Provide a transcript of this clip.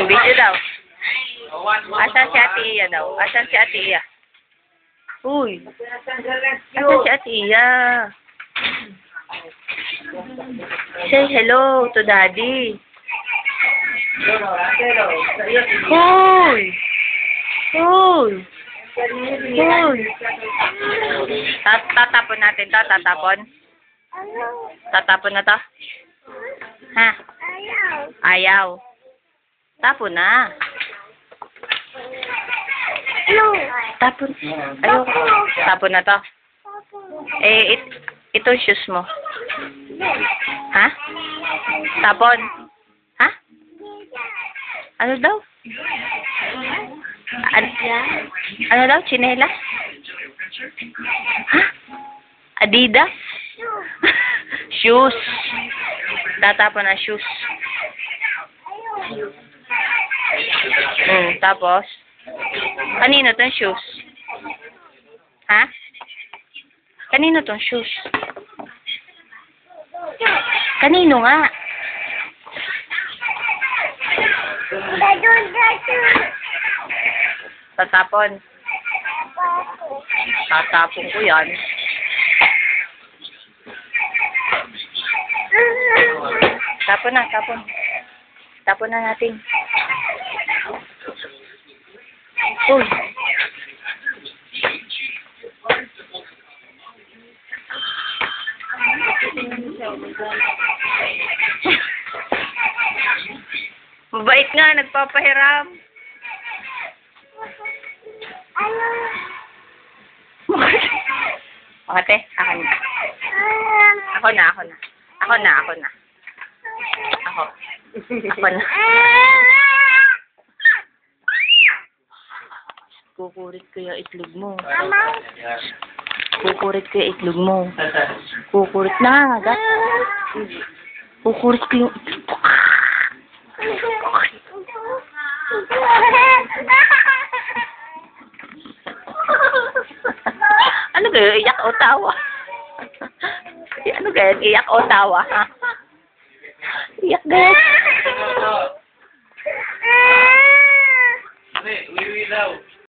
Video daw. Asan si Ate Iya daw? Asan si Ate Iya? Uy. Asan si Ate Iya? Say hello to Daddy. Uy. Uy. Uy. Tatapon natin to. Tatapon. Tatapon na to. Ha? Ayaw. Tapon na. Tapon. Ayaw. Tapon na to. Ito shoes mo. Ha? Tapon. Ha? Ano daw? Ano daw? Chinelas? Ha? Adidas? Shoes. Tatapon na shoes. Tapos? Kanino tong shoes? Ha? Kanino tong shoes? Kanino nga? Tatapon. Tatapon ko yan. Tapon na, tapon. Tapon na natin. Uy. Mabait nga, nagpapahiram. Ate, ako na. Ako na. Ako na. Ako na. Kukurit ko yung itlog mo. Kukurit ko yung itlog mo. Kukurit na, agad. Kukurit ko yung itlog mo. Ano kayo? Iyak o tawa? Ano kayo? Iyak o tawa? Iyak kayo? Wiwi daw.